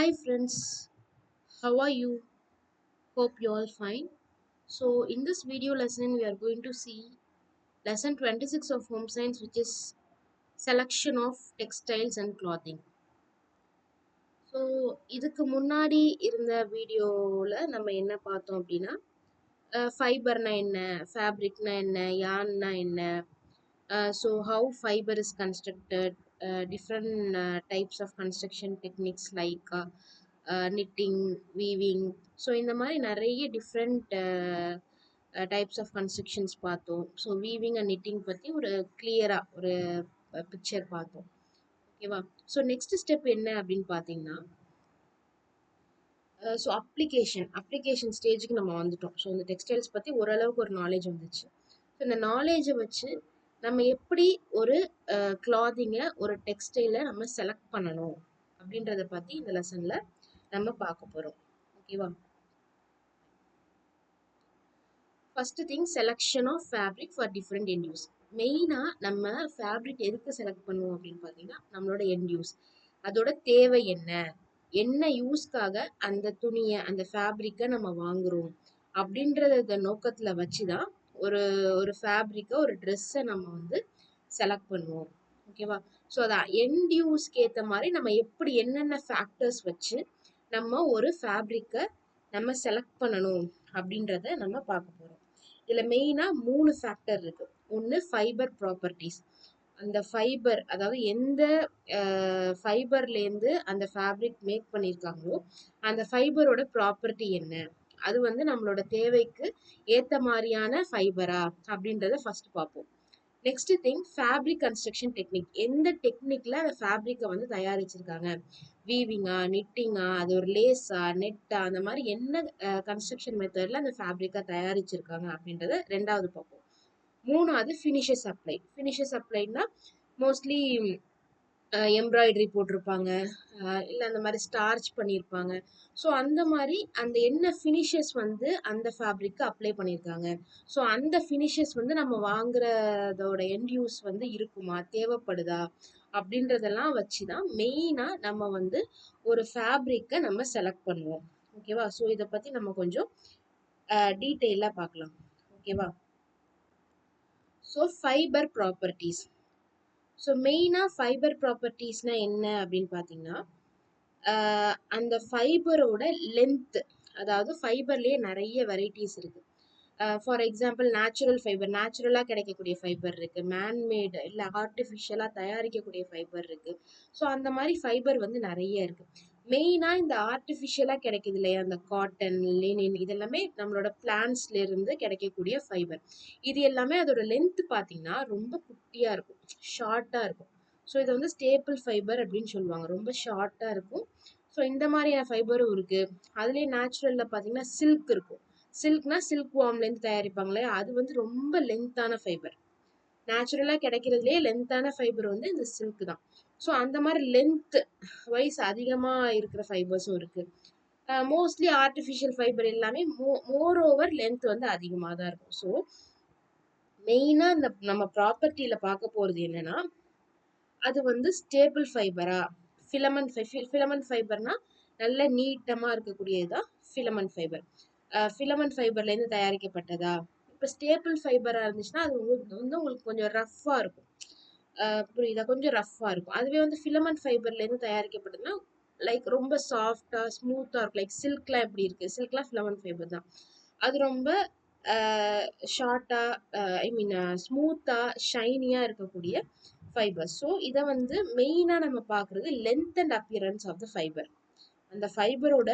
Hi friends, how are you? Hope you all fine. So in this video lesson we are going to see lesson 26 of home science, which is selection of textiles and clothing. So இதுக்கு முன்னாடி இருந்த வீடியோவில் நம்ம என்ன பார்த்தோம் அப்படின்னா ஃபைபர்னா என்ன, ஃபேப்ரிக்னா என்ன, யான்னா என்ன, so how fibre is constructed, different types of construction techniques like knitting, weaving. So இந்த மாதிரி நிறைய டிஃப்ரெண்ட் டைப்ஸ் ஆஃப் கன்ஸ்ட்ரக்ஷன்ஸ் பார்த்தோம். ஸோ வீவிங் அண்ட் knitting பற்றி ஒரு கிளியராக ஒரு பிக்சர் பார்த்தோம். ஓகேவா? ஸோ நெக்ஸ்ட் ஸ்டெப் என்ன அப்படின்னு பார்த்தீங்கன்னா, ஸோ அப்ளிகேஷன் ஸ்டேஜுக்கு நம்ம வந்துட்டோம். ஸோ இந்த டெக்ஸ்டைல்ஸ் பற்றி ஓரளவுக்கு ஒரு நாலேஜ் வந்துச்சு. ஸோ இந்த நாலேஜை வச்சு நம்ம எப்படி ஒரு கிளாதிங்கை, ஒரு டெக்ஸ்டைலை நம்ம செலக்ட் பண்ணணும் அப்படின்றத பற்றி இந்த லெசனில் நம்ம பார்க்க போகிறோம். ஓகேவா? First thing, selection of fabric for different end use. மெயினாக நம்ம ஃபேப்ரிக் எதுக்கு செலக்ட் பண்ணுவோம் அப்படின்னு பார்த்தீங்கன்னா, நம்மளோட எண்ட் யூஸ், அதோட தேவை என்ன, என்ன யூஸ்க்காக அந்த துணியை, அந்த ஃபேப்ரிக்கை நம்ம வாங்குறோம் அப்படின்றத நோக்கத்தில் வச்சு தான் ஒரு ஒரு ஃபேப்ரிக்கை, ஒரு ட்ரெஸ்ஸை நம்ம வந்து செலக்ட் பண்ணுவோம். ஓகேவா? ஸோ அதை எண்ட் யூஸ்க்கு ஏற்ற மாதிரி நம்ம எப்படி என்னென்ன ஃபேக்டர்ஸ் வச்சு நம்ம ஒரு ஃபேப்ரிக்கை நம்ம செலக்ட் பண்ணணும் அப்படின்றத நம்ம பார்க்க போகிறோம். இதில் மெயினாக 3 ஃபேக்டர் இருக்குது. ஒன்று ஃபைபர் ப்ராப்பர்ட்டிஸ், அந்த ஃபைபர், அதாவது எந்த ஃபைபர்லேருந்து அந்த ஃபேப்ரிக் மேக் பண்ணியிருக்காங்களோ அந்த ஃபைபரோட ப்ராப்பர்ட்டி என்ன, அது வந்து நம்மளோட தேவைக்கு ஏற்ற மாதிரியான ஃபைபரா அப்படின்றத ஃபர்ஸ்ட் பார்ப்போம். Next thing, fabric construction technique. எந்த டெக்னிக்கில் அந்த ஃபேப்ரிக்கை வந்து தயாரிச்சிருக்காங்க, வீவிங்கா, நிட்டிங்கா, அது ஒரு லேஸா, நெட்டா, அந்த மாதிரி என்ன கன்ஸ்ட்ரக்ஷன் மெத்தடில் அந்த ஃபேப்ரிக்கை தயாரிச்சிருக்காங்க அப்படின்றத ரெண்டாவது பார்ப்போம். மூணாவது ஃபினிஷஸ் அப்ளை. ஃபினிஷஸ் அப்ளைனா மோஸ்ட்லி எம்ப்ராய்டரி போட்டிருப்பாங்க, இல்லை அந்த மாதிரி ஸ்டார்ச் பண்ணியிருப்பாங்க. ஸோ அந்த மாதிரி அந்த என்ன ஃபினிஷஸ் வந்து அந்த ஃபேப்ரிக்கு அப்ளை பண்ணியிருக்காங்க, ஸோ அந்த ஃபினிஷஸ் வந்து நம்ம வாங்குறதோட எண்ட் யூஸ் வந்து இருக்குமா, தேவைப்படுதா அப்படின்றதெல்லாம் வச்சு தான் மெயினாக நம்ம வந்து ஒரு ஃபேப்ரிக்கை நம்ம செலக்ட் பண்ணுவோம். ஓகேவா? ஸோ இதை பற்றி நம்ம கொஞ்சம் டீட்டெயிலாக பார்க்கலாம். ஓகேவா? So fibre properties. ஸோ மெயினாக ஃபைபர் ப்ராப்பர்ட்டிஸ்னால் என்ன அப்படின்னு பார்த்தீங்கன்னா, அந்த ஃபைபரோட லென்த்து, அதாவது ஃபைபர்லேயே நிறைய வெரைட்டிஸ் இருக்குது. ஃபார் எக்ஸாம்பிள் நேச்சுரல் ஃபைபர், நேச்சுரலாக கிடைக்கக்கூடிய ஃபைபர் இருக்குது, மேன்மேடு இல்லை ஆர்டிஃபிஷியலாக தயாரிக்கக்கூடிய ஃபைபர் இருக்குது. ஸோ அந்த மாதிரி ஃபைபர் வந்து நிறைய இருக்குது. மெயினாக இந்த ஆர்டிஃபிஷியலாக கிடைக்குது இல்லையா, அந்த காட்டன், லினின், இதெல்லாமே நம்மளோட பிளான்ஸ்லேருந்து கிடைக்கக்கூடிய ஃபைபர். இது எல்லாமே அதோட லென்த்து பார்த்தீங்கன்னா ரொம்ப குட்டியாக இருக்கும், ஷார்ட்டாக இருக்கும். ஸோ இதை வந்து ஸ்டேபிள் ஃபைபர் அப்படின்னு சொல்லுவாங்க, ரொம்ப ஷார்ட்டாக இருக்கும். ஸோ இந்த மாதிரியான ஃபைபரும் இருக்குது. அதுலேயே நேச்சுரலில் பார்த்தீங்கன்னா சில்க் இருக்கும். சில்க்னா சில்க் வார்ம்லேருந்து தயாரிப்பாங்களே, அது வந்து ரொம்ப லென்த்தான ஃபைபர். நேச்சுரலாக கிடைக்கிறதுலே லென்த்தான ஃபைபர் வந்து இந்த சில்க் தான். ஸோ அந்த மாதிரி லென்த் வைஸ் அதிகமாக இருக்கிற ஃபைபர்ஸும் இருக்குது. மோஸ்ட்லி ஆர்டிஃபிஷியல் ஃபைபர் எல்லாமே மோர் ஓவர் லென்த் வந்து அதிகமாக தான் இருக்கும். ஸோ மெயினாக இந்த நம்ம ப்ராப்பர்ட்டியில் பார்க்க போகிறது என்னென்னா, அது வந்து ஸ்டேபிள் ஃபைபரா, ஃபிலமெண்ட் ஃபைபர்னா நல்ல நீட்டமாக இருக்கக்கூடியது தான் ஃபிலமெண்ட் ஃபைபர். ஃபிலமெண்ட் ஃபைபர்லேருந்து தயாரிக்கப்பட்டதா. இப்போ ஸ்டேபிள் ஃபைபராக இருந்துச்சுன்னா அது வந்து உங்களுக்கு கொஞ்சம் ரஃப்பாக இருக்கும், புரியுதா, கொஞ்சம் ரஃப்பாக இருக்கும். அதுவே வந்து ஃபிலமெண்ட் ஃபைபர்லேருந்து தயாரிக்கப்பட்டதுன்னா லைக் ரொம்ப சாஃப்டாக ஸ்மூத்தாக இருக்கும். லைக் சில்க்லாம் எப்படி இருக்குது, சில்க்லாம் ஃபிலமெண்ட் ஃபைபர் தான். அது ரொம்ப ஷார்ட்டாக, ஐ மீன் ஸ்மூத்தாக ஷைனியாக இருக்கக்கூடிய ஃபைபர். ஸோ இதை வந்து மெயினாக நம்ம பார்க்குறது length and appearance of the fibre. அந்த ஃபைபரோட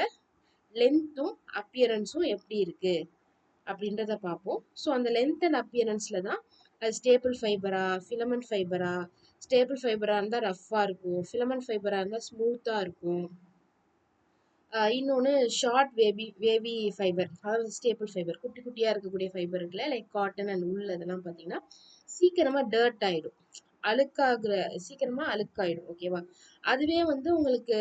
லென்த்தும் அப்பியரன்ஸும் எப்படி இருக்குது அப்படின்றத பார்ப்போம். ஸோ அந்த லென்த் அண்ட் அப்பியரன்ஸில் தான் அது ஸ்டேபிள் ஃபைபரா, ஃபிலமெண்ட் ஃபைபரா. ஸ்டேபிள் ஃபைபராக இருந்தால் ரஃப்பாக இருக்கும், ஃபிலமெண்ட் ஃபைபராக இருந்தால் ஸ்மூத்தாக இருக்கும். இன்னொன்று ஷார்ட் வேவி ஃபைபர், அதாவது ஸ்டேபிள் ஃபைபர், குட்டி குட்டியாக இருக்கக்கூடிய ஃபைபர் இருக்குல்ல, லைக் காட்டன் அண்ட் உல், அதெல்லாம் பார்த்தீங்கன்னா சீக்கிரமாக டர்ட் ஆகிடும், சீக்கிரமாக அழுக்காயிடும். ஓகேவா? அதுவே வந்து உங்களுக்கு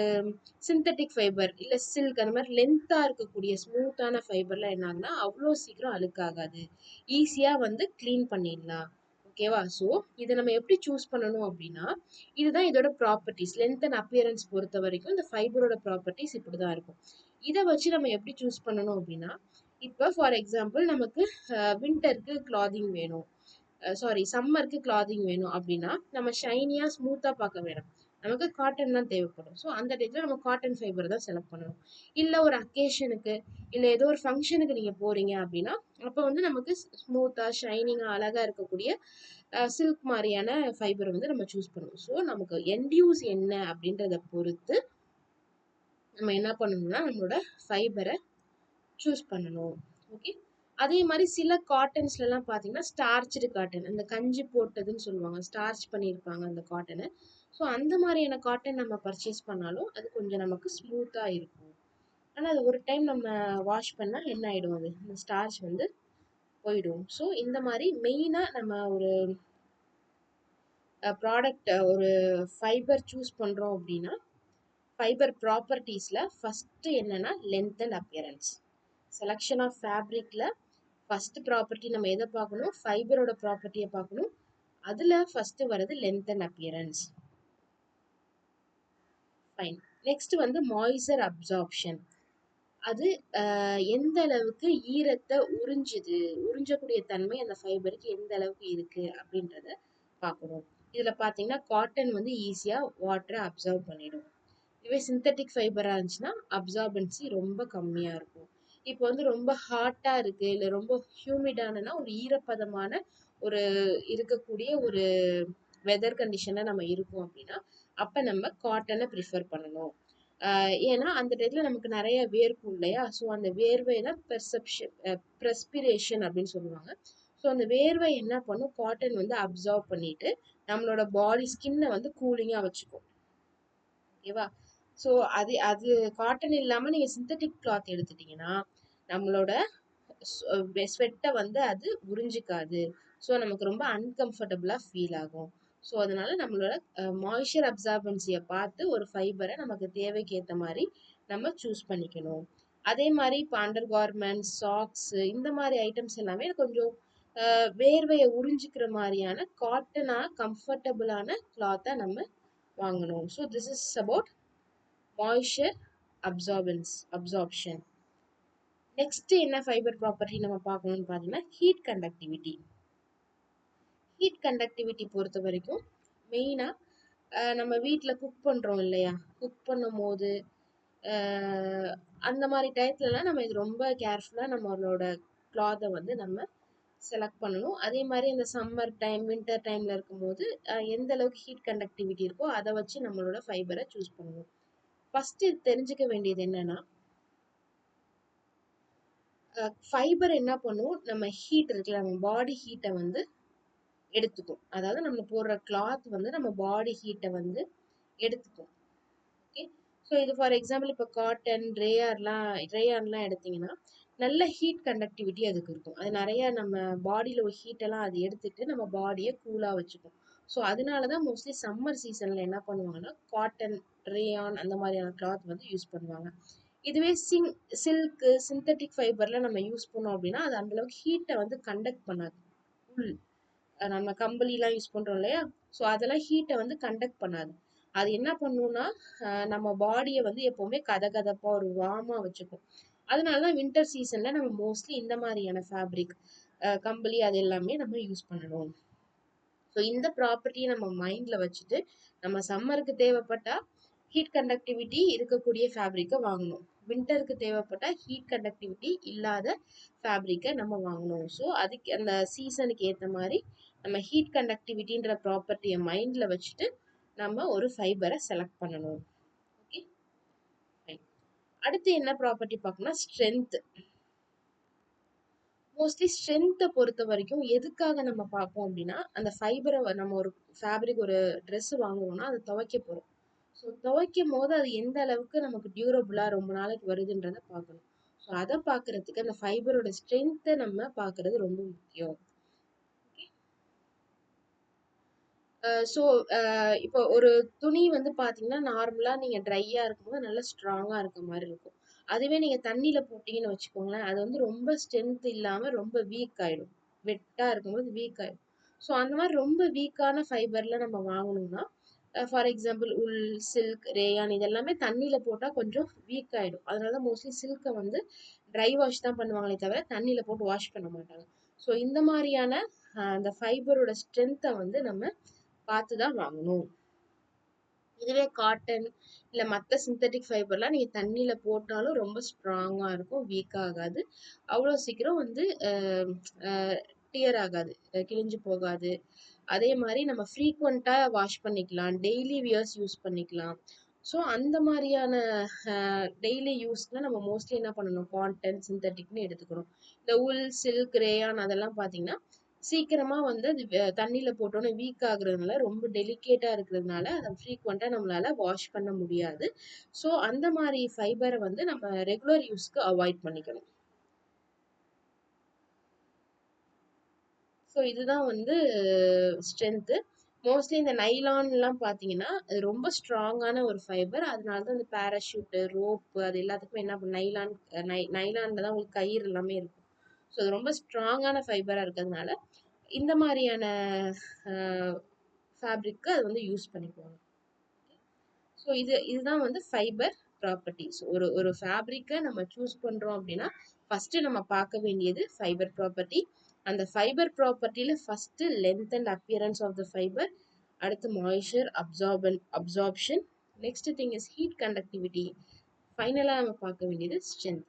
சிந்தட்டிக் ஃபைபர் இல்லை சில்க், அந்த மாதிரி லென்த்தாக இருக்கக்கூடிய ஸ்மூத்தான ஃபைபர்லாம் என்ன ஆகுனா அவ்வளோ சீக்கிரம் அழுக்காகாது, ஈஸியாக வந்து க்ளீன் பண்ணிடலாம். ஓகேவா? ஸோ இத நம்ம எப்படி சூஸ் பண்ணணும் அப்படின்னா, இதுதான் இதோட ப்ராப்பர்ட்டீஸ். லென்த் அண்ட் அப்பியரன்ஸ் பொறுத்தவரைக்கும் இந்த ஃபைபரோட ப்ராப்பர்ட்டீஸ் இப்படிதான் இருக்கும். இத வச்சு நம்ம எப்படி சூஸ் பண்ணணும் அப்படின்னா, இப்ப ஃபார் எக்ஸாம்பிள் நமக்கு வின்டருக்கு கிளாத்திங் வேணும். சாரி சம்மருக்கு கிளாத்திங் வேணும் அப்படின்னா, நம்ம ஷைனியா, ஸ்மூத்தா பார்க்க வேணாம். நமக்கு காட்டன் தான் தேவைப்படும். ஸோ அந்த டயத்துல நம்ம காட்டன் ஃபைபர் தான் செலக்ட் பண்ணணும். இல்ல ஒரு அக்கேஷனுக்கு, இல்ல ஏதோ ஒரு ஃபங்ஷனுக்கு நீங்க போறீங்க அப்படின்னா, அப்ப வந்து நமக்கு ஸ்மூத்தா, ஷைனிங்கா, அழகா இருக்கக்கூடிய சில்க் மாரியான ஃபைபர் வந்து நம்ம சூஸ் பண்ணுவோம். ஸோ நமக்கு எண்ட் யூஸ் என்ன அப்படின்றத பொறுத்து நம்ம என்ன பண்ணணும்னா, நம்மளோட ஃபைபரை சூஸ் பண்ணணும். ஓகே. அதே மாதிரி சில காட்டன்ஸ்லலாம் பார்த்தீங்கன்னா, ஸ்டார்ச்டு காட்டன். அந்த கஞ்சி போட்டதுன்னு சொல்லுவாங்க. ஸ்டார்ச் பண்ணியிருப்பாங்க அந்த காட்டன. ஸோ அந்த மாதிரியான காட்டன் நம்ம பர்ச்சேஸ் பண்ணாலும், அது கொஞ்சம் நமக்கு ஸ்மூத்தா இருக்கும். ஆனா அது ஒரு டைம் நம்ம வாஷ் பண்ணா என்ன ஆயிடும் அது? அந்த ஸ்டார்ச் வந்து போயிடும். ஸோ இந்த மாதிரி மெயினா நம்ம ஒரு ப்ராடக்ட் ஒரு ஃபைபர் சூஸ் பண்றோம் அப்படின்னா, ஃபைபர் ப்ராப்பர்ட்டீஸ்ல ஃபர்ஸ்ட் என்னன்னா length and appearance. Selection of ஃபேப்ரிக்ல ஃபர்ஸ்ட் ப்ராப்பர்ட்டி நம்ம எதை பார்க்கணும்? ஃபைபரோட ப்ராப்பர்ட்டியை பார்க்கணும். அதுல ஃபர்ஸ்ட் வரது length and appearance. Fine. Next வந்து மாய்ஸ்சர் அப்சார்ப்ஷன். அது எந்த அளவுக்கு ஈரத்தை உறிஞ்சக்கூடிய தன்மை அந்த ஃபைபருக்கு எந்த அளவுக்கு இருக்கு அப்படின்றத பார்க்கணும். இதுல பாத்தீங்கன்னா காட்டன் வந்து ஈஸியா வாட்டரை அப்சர்வ் பண்ணிடும். இதுவே சிந்தட்டிக் ஃபைபரா இருந்துச்சுன்னா அப்சார்பன்சி ரொம்ப கம்மியா இருக்கும். இப்போ வந்து ரொம்ப ஹாட்டா இருக்கு, இல்ல ரொம்ப ஹியூமிடானா ஒரு ஈரப்பதமான ஒரு இருக்கக்கூடிய ஒரு வெதர் கண்டிஷன்ல நம்ம இருக்கோம் அப்படின்னா, அப்ப நம்ம காட்டனை ப்ரிஃபர் பண்ணணும். ஏன்னா அந்த டயத்துல நமக்கு நிறைய வேர்க்கும் இல்லையா? ஸோ அந்த வேர்வை தான் பெர்ஸ்பிரேஷன் அப்படின்னு சொல்லுவாங்க. ஸோ அந்த வேர்வை என்ன பண்ணும்? காட்டன் வந்து அப்சர்வ் பண்ணிட்டு நம்மளோட பாடி ஸ்கின்னை வந்து கூலிங்கா வச்சுக்கும். ஓகேவா? ஸோ அது அது காட்டன் இல்லாம நீங்க சிந்தட்டிக் கிளாத் எடுத்துட்டீங்கன்னா, நம்மளோட ஸ்வெட்டை வந்து அது உறிஞ்சிக்காது. ஸோ நமக்கு ரொம்ப அன்கம்ஃபர்டபுளா ஃபீல் ஆகும். ஸோ அதனால நம்மளோட மாய்ஸ்சர் அப்சார்பன்சியை பார்த்து ஒரு ஃபைபரை நமக்கு தேவைக்கு ஏற்ற மாதிரி நம்ம சூஸ் பண்ணிக்கணும். அதே மாதிரி இப்போ அண்டர் கார்மெண்ட்ஸ், சாக்ஸ் இந்த மாதிரி ஐட்டம்ஸ் எல்லாமே கொஞ்சம் வேர்வையை உறிஞ்சிக்கிற மாதிரியான காட்டனா கம்ஃபர்டபுளான கிளாத்தை நம்ம வாங்கணும். So this is about moisture absorption. Next என்ன ஃபைபர் ப்ராப்பர்ட்டி நம்ம பார்க்கணும்னு பார்த்தீங்கன்னா ஹீட் கண்டக்டிவிட்டி. ஹீட் கண்டக்டிவிட்டி பொறுத்த வரைக்கும் மெயினாக நம்ம வீட்டில் குக் பண்ணுறோம் இல்லையா? குக் பண்ணும் போது அந்த மாதிரி டயத்துலலாம் நம்ம இது ரொம்ப கேர்ஃபுல்லாக நம்மளோட கிளாத்தை வந்து நம்ம செலக்ட் பண்ணணும். அதே மாதிரி இந்த சம்மர் டைம், வின்டர் டைமில் இருக்கும்போது எந்த அளவுக்கு ஹீட் கண்டக்டிவிட்டி இருக்கோ அதை வச்சு நம்மளோட ஃபைபரை சூஸ் பண்ணணும். ஃபர்ஸ்ட் தெரிஞ்சுக்க வேண்டியது என்னன்னா, ஃபைபர் என்ன பண்ணும்? நம்ம ஹீட் இருக்குல்ல, நம்ம பாடி ஹீட்டை வந்து எடுத்துக்கும். அதாவது நம்ம போடுற கிளாத் வந்து நம்ம பாடி ஹீட்டை வந்து எடுத்துக்கும். ஓகே. ஸோ இது ஃபார் எக்ஸாம்பிள் இப்போ காட்டன், ரேயான்லாம் எடுத்தீங்கன்னா நல்ல ஹீட் கண்டக்டிவிட்டி அதுக்கு இருக்கும். அது நிறைய நம்ம பாடியில் ஒரு ஹீட்டெல்லாம் அது எடுத்துட்டு நம்ம பாடியை கூலாக வச்சுக்கும். ஸோ அதனால தான் மோஸ்ட்லி சம்மர் சீசனில் என்ன பண்ணுவாங்கன்னா காட்டன், ரேயான் அந்த மாதிரியான கிளாத் வந்து யூஸ் பண்ணுவாங்க. இதுவே சில்க்கு, சிந்தட்டிக் ஃபைபர்லாம் நம்ம யூஸ் பண்ணோம் அப்படின்னா அது அந்தளவுக்கு ஹீட்டை வந்து கண்டக்ட் பண்ணாது. நம்ம கம்பளிலாம் யூஸ் பண்றோம் இல்லையா? ஸோ அதெல்லாம் ஹீட்டை வந்து கண்டக்ட் பண்ணாது. அது என்ன பண்ணும்னா நம்ம பாடியை வந்து எப்பவுமே கதகதப்பா ஒரு வார்மா வச்சுக்கும். அதனால தான் வின்டர் சீசன்ல நம்ம மோஸ்ட்லி இந்த மாதிரியான ஃபேப்ரிக், கம்பளி அது எல்லாமே நம்ம யூஸ் பண்ணணும். ஸோ இந்த ப்ராப்பர்ட்டியை நம்ம மைண்ட்ல வச்சுட்டு நம்ம சம்மருக்கு தேவைப்பட்டா ஹீட் கண்டக்டிவிட்டி இருக்கக்கூடிய ஃபேப்ரிக்கை வாங்கணும். வின்டருக்கு தேவைப்பட்டா ஹீட் கண்டக்டிவிட்டி இல்லாத ஃபேப்ரிக்கை நம்ம வாங்கணும். ஸோ அதுக்கு அந்த சீசனுக்கு ஏற்ற மாதிரி நம்ம ஹீட் கண்டக்டிவிட்டின்ற ப்ராப்பர்ட்டியை மைண்ட்ல வச்சுட்டு நம்ம ஒரு ஃபைபரை செலக்ட் பண்ணணும். ஓகே. அடுத்து என்ன ப்ராப்பர்ட்டி பார்க்கணும்னா ஸ்ட்ரென்த். மோஸ்ட்லி ஸ்ட்ரென்த்தை பொறுத்த வரைக்கும் எதுக்காக நம்ம பார்ப்போம் அப்படின்னா, அந்த ஃபைபரை நம்ம ஒரு ஃபேப்ரிக் ஒரு ட்ரெஸ் வாங்குறோம்னா அதை துவைக்க போறோம். ஸோ துவைக்கும் போது அது எந்த அளவுக்கு நமக்கு டியூரபிளா ரொம்ப நாளைக்கு வருதுன்றத பார்க்கணும். ஸோ அதை பார்க்கறதுக்கு அந்த ஃபைபரோட ஸ்ட்ரென்த்தை நம்ம பார்க்கறது ரொம்ப முக்கியம். ஸோ இப்போ ஒரு துணி வந்து பார்த்தீங்கன்னா நார்மலாக நீங்கள் ட்ரையாக இருக்கும்போது நல்லா ஸ்ட்ராங்காக இருக்க மாதிரி இருக்கும். அதுவே நீங்கள் தண்ணியில் போட்டிங்கன்னு வச்சுக்கோங்களேன், அது வந்து ரொம்ப ஸ்ட்ரென்த் இல்லாமல் ரொம்ப வீக் ஆகிடும். வெட்டாக இருக்கும்போது வீக் ஆகிடும். ஸோ அந்த மாதிரி ரொம்ப வீக்கான ஃபைபர்ல நம்ம வாங்கணும்னா for example ul, silk, rayon இதெல்லாமே தண்ணியில போட்டா கொஞ்சம் வீக் ஆயிடும். அதனால மோஸ்ட்லி சில்கை வந்து ட்ரை வாஷ் தான் பண்ணுவாங்களே தவிர தண்ணியில போட்டு வாஷ் பண்ண மாட்டாங்க. ஸோ இந்த மாதிரியான அந்த ஃபைபரோட ஸ்ட்ரென்த்தை வந்து நம்ம பார்த்து தான் வாங்கணும். இதுவே காட்டன் இல்ல மத்த சிந்தட்டிக் ஃபைபர்லாம் நீங்க தண்ணியில போட்டாலும் ரொம்ப ஸ்ட்ராங்கா இருக்கும், வீக் ஆகாது. அவ்வளோ சீக்கிரம் வந்து டியர் ஆகாது, கிழிஞ்சு போகாது. அதே மாதிரி நம்ம ஃப்ரீக்வெண்ட்டா வாஷ் பண்ணிக்கலாம், டெய்லி வியர்ஸ் யூஸ் பண்ணிக்கலாம். ஸோ அந்த மாதிரியான டெய்லி யூஸ்க்கு நம்ம மோஸ்ட்லி என்ன பண்ணணும், காட்டன், சிந்தட்டிக்னு எடுத்துக்கணும். இந்த உல், சில்க், ரேயான் அதெல்லாம் பார்த்தீங்கன்னா சீக்கிரமா வந்து அது தண்ணியில போட்டோன்னே வீக் ஆகுறதுனால ரொம்ப டெலிகேட்டா இருக்கிறதுனால அதை ஃப்ரீக்வெண்டா நம்மளால வாஷ் பண்ண முடியாது. ஸோ அந்த மாதிரி ஃபைபரை வந்து நம்ம ரெகுலர் யூஸ்க்கு அவாய்ட் பண்ணிக்கணும். ஸோ இதுதான் வந்து ஸ்ட்ரென்த்து. மோஸ்ட்லி இந்த நைலான்லாம் பார்த்தீங்கன்னா அது ரொம்ப ஸ்ட்ராங்கான ஒரு ஃபைபர். அதனால தான் இந்த பேராஷூட்டு, ரோப்பு அது எல்லாத்துக்குமே என்ன பண்ணும், நைலான்ல தான் உங்களுக்கு கயிறு எல்லாமே இருக்கும். ஸோ அது ரொம்ப ஸ்ட்ராங்கான ஃபைபராக இருக்கிறதுனால இந்த மாதிரியான ஃபேப்ரிக்கு அது வந்து யூஸ் பண்ணிக்குவாங்க. ஸோ இதுதான் வந்து ஃபைபர் ப்ராப்பர்ட்டிஸ். ஒரு ஒரு ஃபேப்ரிக்கை நம்ம சூஸ் பண்ணுறோம் அப்படின்னா ஃபஸ்ட்டு நம்ம பார்க்க வேண்டியது ஃபைபர் ப்ராப்பர்ட்டி. அந்த ஃபைபர் ப்ராப்பர்ட்டியில் first length and appearance of the fibre, அடுத்து moisture absorption, next thing is heat conductivity, ஃபைனலாக நம்ம பார்க்க வேண்டியது ஸ்ட்ரென்த்.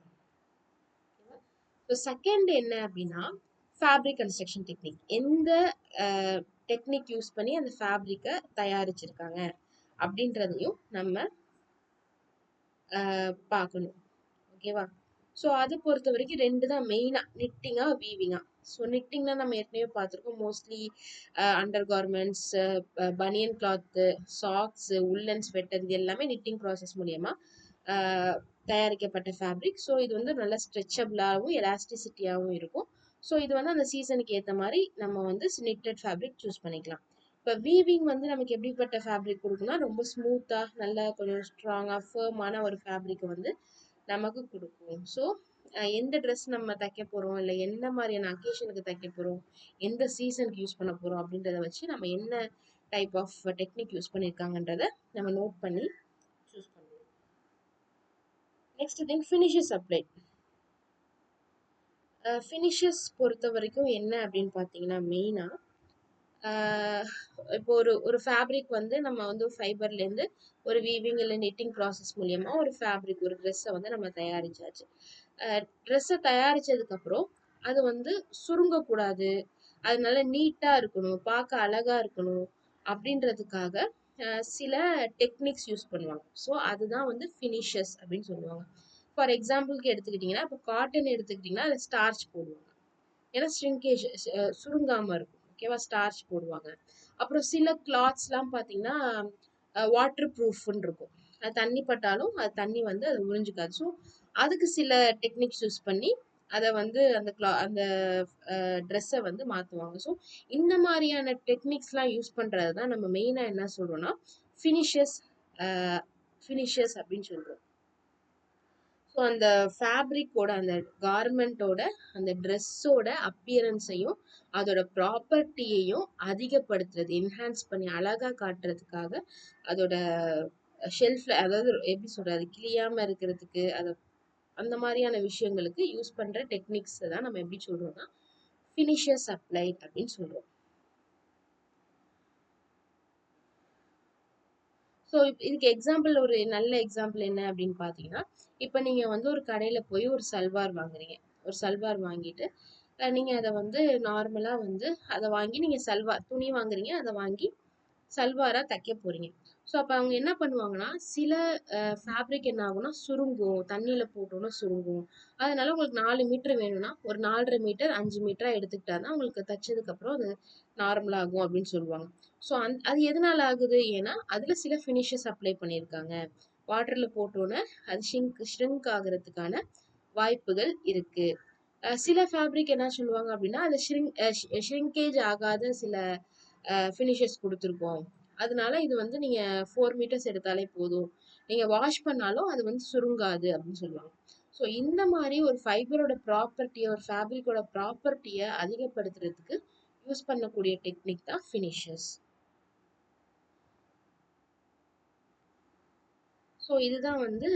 ஸோ செகண்ட் என்ன அப்படின்னா ஃபேப்ரிக் கன்ஸ்ட்ரக்ஷன் டெக்னிக். எந்த டெக்னிக் யூஸ் பண்ணி அந்த ஃபேப்ரிக்கை தயாரிச்சிருக்காங்க அப்படின்றதையும் நம்ம பார்க்கணும். ஓகேவா? ஸோ அது பொறுத்த வரைக்கும் ரெண்டு தான் மெயினாக, நிட்டிங்கா வீவிங்கா. ஸோ நிட்டிங்னா நம்ம ஏற்கனவே பார்த்துருக்கோம், மோஸ்ட்லி அண்டர் கார்மெண்ட்ஸ், பனியன் கிளாத்து, சாக்ஸு, உள்ளன் ஸ்வெட்டர் இது எல்லாமே நிட்டிங் ப்ராசஸ் மூலியமா தயாரிக்கப்பட்ட ஃபேப்ரிக். ஸோ இது வந்து நல்லா ஸ்ட்ரெச்சபிளாகவும் எலாஸ்டிசிட்டியாகவும் இருக்கும். ஸோ இது வந்து அந்த சீசனுக்கு ஏற்ற மாதிரி நம்ம வந்து நிட்டட் ஃபேப்ரிக் சூஸ் பண்ணிக்கலாம். இப்போ வீவிங் வந்து நமக்கு எப்படிப்பட்ட ஃபேப்ரிக் கொடுக்கும்னா ரொம்ப ஸ்மூத்தாக நல்லா கொஞ்சம் ஸ்ட்ராங்காக ஃபேமான ஒரு ஃபேப்ரிக்கை வந்து நமக்கு கொடுக்கும். ஸோ எந்த ட்ரெஸ் நம்ம தைக்க போகிறோம், இல்லை எந்த மாதிரியான அக்கேஷனுக்கு தைக்க போகிறோம், எந்த சீசனுக்கு யூஸ் பண்ண போகிறோம் அப்படின்றத வச்சு நம்ம என்ன டைப் ஆஃப் டெக்னிக் யூஸ் பண்ணியிருக்காங்கன்றத நம்ம நோட் பண்ணி சூஸ் பண்ணுவோம். Next thing finishes apply. Finishes பொறுத்த வரைக்கும் என்ன அப்படின்னு பார்த்தீங்கன்னா மெயினாக இப்போ ஒரு ஒரு ஃபேப்ரிக் வந்து நம்ம வந்து ஃபைபர்லேருந்து ஒரு வீவிங் இல்லை நிட்டிங் ப்ராசஸ் மூலியமாக ஒரு ஃபேப்ரிக் ஒரு ட்ரெஸ்ஸை வந்து நம்ம தயாரிச்சாச்சு. ட்ரெஸ்ஸை தயாரிச்சதுக்கப்புறம் அது வந்து சுருங்கக்கூடாது, அதனால நீட்டாக இருக்கணும், பார்க்க அழகாக இருக்கணும் அப்படின்றதுக்காக சில டெக்னிக்ஸ் யூஸ் பண்ணுவாங்க. ஸோ அதுதான் வந்து ஃபினிஷஸ் அப்படின்னு சொல்லுவாங்க. ஃபார் எக்ஸாம்பிளுக்கு எடுத்துக்கிட்டிங்கன்னா இப்போ காட்டன் எடுத்துக்கிட்டிங்கன்னா அதில் ஸ்டார்ச் போடுவாங்க, ஏன்னா ஸ்ட்ரிங்கேஜ் சுருங்காமல் இருக்கும். ஓகேவா? ஸ்டார்ச் போடுவாங்க. அப்புறம் சில கிளாத்ஸ்லாம் பார்த்தீங்கன்னா வாட்டர் ப்ரூஃப்னு இருக்கும், அது தண்ணி பட்டாலும் அது தண்ணி வந்து அது உறிஞ்சிக்காது. ஸோ அதுக்கு சில டெக்னிக்ஸ் யூஸ் பண்ணி அதை வந்து அந்த ட்ரெஸ்ஸை வந்து மாற்றுவாங்க. ஸோ இந்த மாதிரியான டெக்னிக்ஸ்லாம் யூஸ் பண்ணுறது தான் நம்ம மெயினாக என்ன சொல்கிறோன்னா ஃபினிஷஸ் ஃபினிஷஸ் அப்படின்னு சொல்கிறோம். ஸோ அந்த ஃபேப்ரிக்கோட அந்த கார்மெண்ட்டோட அந்த ட்ரெஸ்ஸோட அப்பியரன்ஸையும் அதோட ப்ராப்பர்ட்டியையும் அதிகப்படுத்துறது, என்ஹான்ஸ் பண்ணி அழகாக காட்டுறதுக்காக அதோட ஷெல்ஃபில், அதாவது எப்படி சொல்கிறது, கிளியாமல் இருக்கிறதுக்கு அதை அந்த மாதிரியான விஷயங்களுக்கு யூஸ் பண்ணுற டெக்னிக்ஸ் தான் நம்ம எப்படி சொல்கிறோம்னா ஃபினிஷஸ் அப்ளைட் அப்படின்னு சொல்கிறோம். ஸோ இதுக்கு எக்ஸாம்பிள், ஒரு நல்ல எக்ஸாம்பிள் என்ன அப்படின்னு பார்த்தீங்கன்னா, இப்போ நீங்கள் வந்து ஒரு கடையில் போய் ஒரு சல்வார் வாங்குறீங்க. ஒரு சல்வார் வாங்கிட்டு நீங்கள் அதை வந்து நார்மலாக வந்து அதை வாங்கி நீங்கள் சல்வார் துணி வாங்குறீங்க, அதை வாங்கி சல்வாராக தைக்க போகிறீங்க. ஸோ அப்போ அவங்க என்ன பண்ணுவாங்கன்னா சில ஃபேப்ரிக் என்ன ஆகும்னா சுருங்கும், தண்ணியில் போட்டோன்னா சுருங்கும். அதனால உங்களுக்கு 4 மீட்டர் வேணும்னா ஒரு 4.5 மீட்டர் 5 மீட்டராக எடுத்துக்கிட்டா தான் உங்களுக்கு தைச்சதுக்கப்புறம் அது நார்மலாகும் அப்படின்னு சொல்லுவாங்க. ஸோ அது எதனால ஆகுது, ஏன்னா அதில் சில ஃபினிஷஸ் அப்ளை பண்ணியிருக்காங்க. வாட்டரில் போட்டோன்னே அது ஷ்ரிங்க் ஆகிறதுக்கான வாய்ப்புகள் இருக்குது. சில ஃபேப்ரிக் என்ன சொல்லுவாங்க அப்படின்னா அது ஷ்ரிங்கேஜ் ஆகாத சில ஃபினிஷஸ் கொடுத்துருக்கோம், அதனால இது வந்து நீங்கள் 4 மீட்டர்ஸ் எடுத்தாலே போதும், நீங்கள் வாஷ் பண்ணாலும் அது வந்து சுருங்காது அப்படின்னு சொல்லுவாங்க. ஸோ இந்த மாதிரி ஒரு ஃபைபரோட ப்ராப்பர்ட்டியை, ஒரு ஃபேப்ரிக்கோட ப்ராப்பர்ட்டியை அதிகப்படுத்துறதுக்கு யூஸ் பண்ணக்கூடிய டெக்னிக் தான் ஃபினிஷஸ். ஸோ இதுதான் வந்து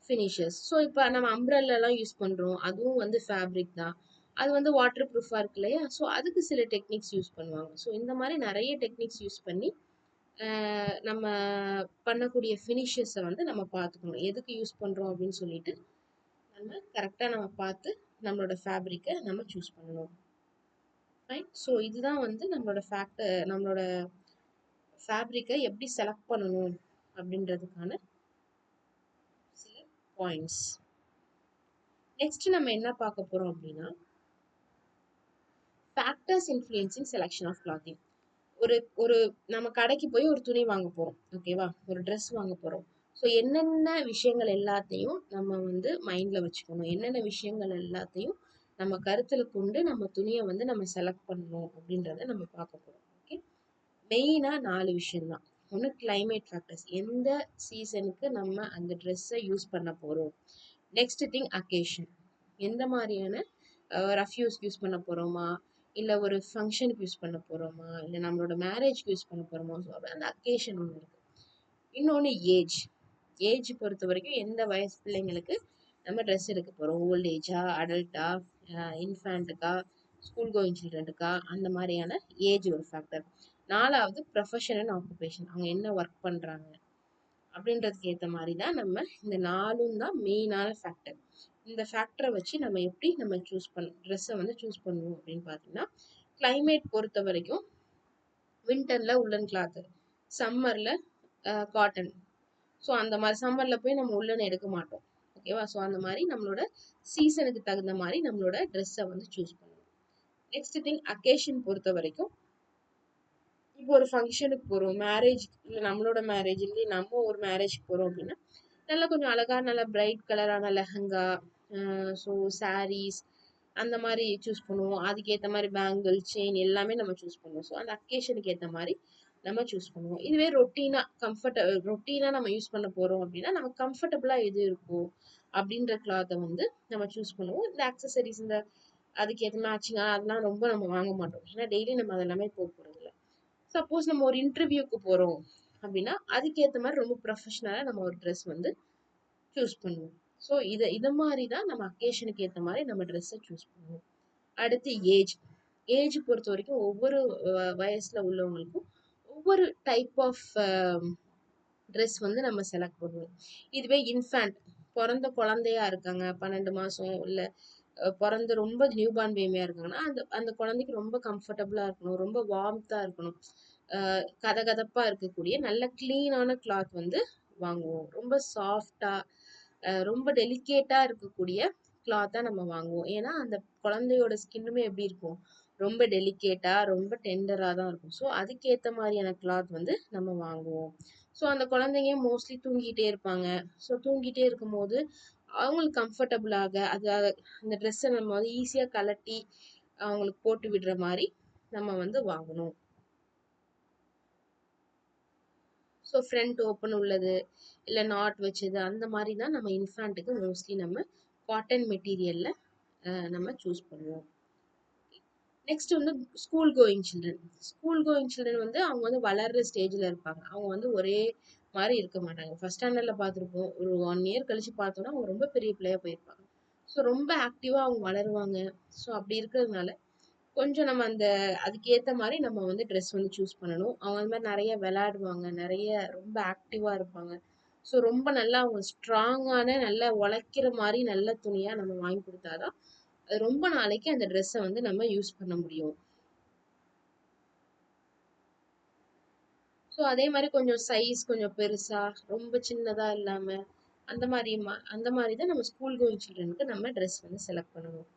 ஃபினிஷஸ். ஸோ இப்போ நம்ம அம்ப்ரெல்லாலாம் யூஸ் பண்ணுறோம், அதுவும் வந்து ஃபேப்ரிக் தான். அது வந்து வாட்டர் ப்ரூஃபாக இருக்கு இல்லையா? ஸோ அதுக்கு சில டெக்னிக்ஸ் யூஸ் பண்ணுவாங்க. ஸோ இந்த மாதிரி நிறைய டெக்னிக்ஸ் யூஸ் பண்ணி நம்ம பண்ணக்கூடிய ஃபினிஷஸை வந்து நம்ம பார்த்துக்கணும். எதுக்கு யூஸ் பண்ணுறோம் அப்படின்னு சொல்லிட்டு நம்ம கரெக்டாக நம்ம பார்த்து நம்மளோட ஃபேப்ரிக்கை நம்ம சூஸ் பண்ணணும். ஃபைன். ஸோ இதுதான் வந்து நம்மளோட ஃபேப்ரிக்கை எப்படி செலக்ட் பண்ணணும் அப்படின்றதுக்கான சில பாயிண்ட்ஸ். நெக்ஸ்ட் நம்ம என்ன பார்க்க போறோம் அப்படின்னா, factors influencing selection of clothing. ஒரு ஒரு நம்ம கடைக்கு போய் ஒரு துணி வாங்க போறோம், ஓகேவா? ஒரு ட்ரெஸ் வாங்க போறோம். ஸோ என்னென்ன விஷயங்கள் எல்லாத்தையும் நம்ம வந்து மைண்ட்ல வச்சுக்கணும், என்னென்ன விஷயங்கள் எல்லாத்தையும் நம்ம கருத்துல கொண்டு நம்ம துணியை வந்து நம்ம செலக்ட் பண்ணணும் அப்படின்றத நம்ம பார்க்க போறோம். ஓகே, மெயினா 4 விஷயம் தான். ஒன்று கிளைமேட் ஃபேக்டர்ஸ், எந்த சீசனுக்கு நம்ம அந்த ட்ரெஸ்ஸை யூஸ் பண்ண போறோம். நெக்ஸ்ட் திங் அக்கேஷன், எந்த மாதிரியான ரஃப்யூஸ் யூஸ் பண்ண போறோமா, இல்லை ஒரு ஃபங்க்ஷனுக்கு யூஸ் பண்ண போறோமா, இல்லை நம்மளோட மேரேஜ்க்கு யூஸ் பண்ண போறோமா. ஸோ அந்த அக்கேஷன் ஒன்று இருக்கு. இன்னொன்று ஏஜ். ஏஜ் பொறுத்த வரைக்கும் எந்த வயசு பிள்ளைங்களுக்கு நம்ம ட்ரெஸ் எடுக்க போறோம், ஓல்ட் ஏஜா, அடல்ட்டா, இன்ஃபேண்ட்டுக்கா, ஸ்கூல் கோயிங் சில்ட்ரனுக்கா, அந்த மாதிரியான ஏஜ் ஒரு ஃபேக்டர். 4வது ப்ரொஃபஷன் அண்ட் ஆக்குபேஷன், அவங்க என்ன ஒர்க் பண்றாங்க அப்படின்றதுக்கு ஏற்ற மாதிரி தான் நம்ம இந்த 4ம் தான் மெயினான ஃபேக்டர். இந்த ஃபேக்டரை வச்சு நம்ம எப்படி நம்ம ட்ரெஸ்ஸை வந்து சூஸ் பண்ணுவோம் அப்படின்னு பார்த்தீங்கன்னா, கிளைமேட் பொறுத்த வரைக்கும் வின்டர்ல உள்ளன் கிளாத்து, சம்மர்ல காட்டன். ஸோ அந்த மாதிரி சம்மர்ல போய் நம்ம உள்ளன் எடுக்க மாட்டோம், ஓகேவா? ஸோ அந்த மாதிரி நம்மளோட சீசனுக்கு தகுந்த மாதிரி நம்மளோட ட்ரெஸ்ஸை வந்து சூஸ் பண்ணுவோம். நெக்ஸ்ட் திங் அக்கேஷன் பொறுத்த வரைக்கும், இப்போ ஒரு ஃபங்க்ஷனுக்கு போறோம், மேரேஜ் இல்லை நம்மளோட மேரேஜ் இல்லை நம்ம ஒரு மேரேஜ்க்கு போறோம் அப்படின்னா நல்லா கொஞ்சம் அழகா நல்லா பிரைட் கலரான லெஹங்கா, ஸோ சாரீஸ் அந்த மாதிரி சூஸ் பண்ணுவோம். அதுக்கேற்ற மாதிரி பேங்கிள், செயின் எல்லாமே நம்ம சூஸ் பண்ணுவோம். ஸோ அந்த அக்கேஷனுக்கு ஏற்ற மாதிரி நம்ம சூஸ் பண்ணுவோம். இதுவே ரொட்டீனா நம்ம யூஸ் பண்ண போறோம் அப்படின்னா நம்ம கம்ஃபர்டபுளா எது இருக்கும் அப்படின்ற கிளாத்தை வந்து நம்ம சூஸ் பண்ணுவோம். இந்த அக்சசரிஸ், இந்த அதுக்கேற்ற மேட்சிங்கா அதெல்லாம் ரொம்ப நம்ம வாங்க மாட்டோம், ஏன்னா டெய்லி நம்ம அதெல்லாமே போக போறது இல்லை. சப்போஸ் நம்ம ஒரு இன்டர்வியூக்கு போறோம் அப்படின்னா அதுக்கேற்ற மாதிரி ரொம்ப ப்ரொஃபஷனலா நம்ம ஒரு ட்ரெஸ் வந்து சூஸ் பண்ணுவோம். ஸோ இதை மாதிரி தான் நம்ம அக்கேஷனுக்கு ஏற்ற மாதிரி நம்ம ட்ரெஸ்ஸை சூஸ் பண்ணுவோம். அடுத்து ஏஜ். ஏஜ் பொறுத்த வரைக்கும் ஒவ்வொரு வயசுல உள்ளவங்களுக்கும் ஒவ்வொரு டைப் ஆஃப் ட்ரெஸ் வந்து நம்ம செலக்ட் பண்ணுவோம். இதுவே இன்ஃபேண்ட், பிறந்த குழந்தையா இருக்காங்க, 12 மாசம் இல்லை பிறந்து ரொம்ப நியூ பார்ன் பேபியா இருக்காங்கன்னா அந்த அந்த குழந்தைக்கு ரொம்ப கம்ஃபர்டபுளா இருக்கணும், ரொம்ப வார்ம்த்தா இருக்கணும், கதகதப்பா இருக்கக்கூடிய நல்ல கிளீனான கிளாத் வந்து வாங்குவோம். ரொம்ப சாஃப்டா ரொம்ப டெலிகேட்டா இருக்கக்கூடிய கிளாத்தா நம்ம வாங்குவோம். ஏன்னா அந்த குழந்தையோட ஸ்கின்னுமே எப்படி இருக்கும், ரொம்ப டெலிகேட்டா ரொம்ப டெண்டரா தான் இருக்கும். ஸோ அதுக்கேற்ற மாதிரியான கிளாத் வந்து நம்ம வாங்குவோம். ஸோ அந்த குழந்தைங்க மோஸ்ட்லி தூங்கிட்டே இருப்பாங்க. ஸோ தூங்கிட்டே இருக்கும்போது அவங்களுக்கு கம்ஃபர்டபுளாக அந்த ட்ரெஸ்ஸை நம்ம வந்து ஈஸியாக கலட்டி அவங்களுக்கு போட்டு விடுற மாதிரி நம்ம வந்து வாங்கணும். ஸோ ஃப்ரண்ட் ஓப்பன் உள்ளது இல்லை நாட் வச்சது அந்த மாதிரி தான் நம்ம இன்ஃபேண்ட்டுக்கு மோஸ்ட்லி நம்ம காட்டன் மெட்டீரியலில் நம்ம சூஸ் பண்ணுவோம். நெக்ஸ்ட் வந்து school going children. School going children வந்து அவங்க வந்து வளர்ற ஸ்டேஜில் இருப்பாங்க. அவங்க வந்து ஒரே மாதிரி இருக்க மாட்டாங்க. ஃபர்ஸ்ட் ஸ்டாண்டர்டில் பார்த்துருப்போம், ஒரு 1 இயர் கழிச்சு பார்த்தோன்னா அவங்க ரொம்ப பெரிய பிள்ளையாக போயிருப்பாங்க. ஸோ ரொம்ப ஆக்டிவாக அவங்க வளருவாங்க. ஸோ அப்படி இருக்கிறதுனால கொஞ்சம் நம்ம அதுக்கேத்த மாரி நம்ம வந்து ட்ரெஸ் வந்து சூஸ் பண்ணணும். அவங்க அந்த மாரி நெறைய விளையாடுவாங்க. நெறைய ரொம்ப ஆக்டிவா இருப்பாங்க. ஸோ ரொம்ப நல்லா அவங்க ஸ்ட்ராங்கான, நல்லா உழைக்கிற மாரி நல்ல துணியா நம்ம வாங்கி குடுத்தா தான், அது ரொம்ப நாளைக்கு அந்த ட்ரெஸ்ஸ வந்து நம்ம யூஸ் பண்ண முடியும். ஸோ அதே மாரி கொஞ்சம் சைஸ் கொஞ்சம் பெருசா, ரொம்ப சின்னதா இல்லாம, அந்த மாரி தான் நம்ம ஸ்கூல் கோயிங் சில்ட்ரனுக்கு நம்ம ட்ரெஸ் வந்து செலக்ட் பண்ணணும்.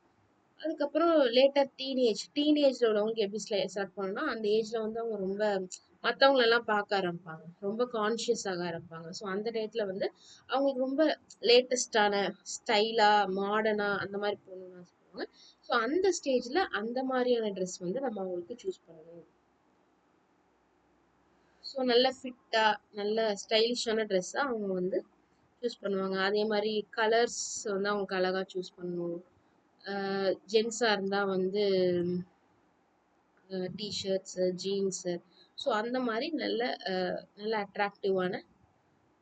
அதுக்கப்புறம் லேட்டர் டீனேஜ்ல உள்ளவங்களுக்கு எப்படி செலக்ட் பண்ணணும்னா, அந்த ஏஜ்ல வந்து அவங்க ரொம்ப மத்தவங்களெல்லாம் பார்க்க ஆரம்பிப்பாங்க. ரொம்ப கான்ஷியஸ் ஆக ஆரம்பிப்பாங்க. ஸோ அந்த டயத்துல வந்து அவங்களுக்கு ரொம்ப லேட்டஸ்டான ஸ்டைலா, மாடர்னா அந்த மாரி போகணும்னு ஆசைப்படுவாங்க. ஸோ அந்த ஸ்டேஜ்ல அந்த மாரியான ட்ரெஸ் வந்து நம்ம அவங்களுக்கு சூஸ் பண்ணணும். ஸோ நல்ல ஃபிட்டா, நல்ல ஸ்டைலிஷான ட்ரெஸ்ஸா அவங்க வந்து சூஸ் பண்ணுவாங்க. அதே மாரி கலர்ஸ் வந்து அவங்களுக்கு அழகா சூஸ் பண்ணணும். ஜென்ஸா இருந்தா வந்து டிஷர்ட்ஸ், ஜீன்ஸ். ஸோ அந்த மாதிரி நல்ல அட்ராக்டிவான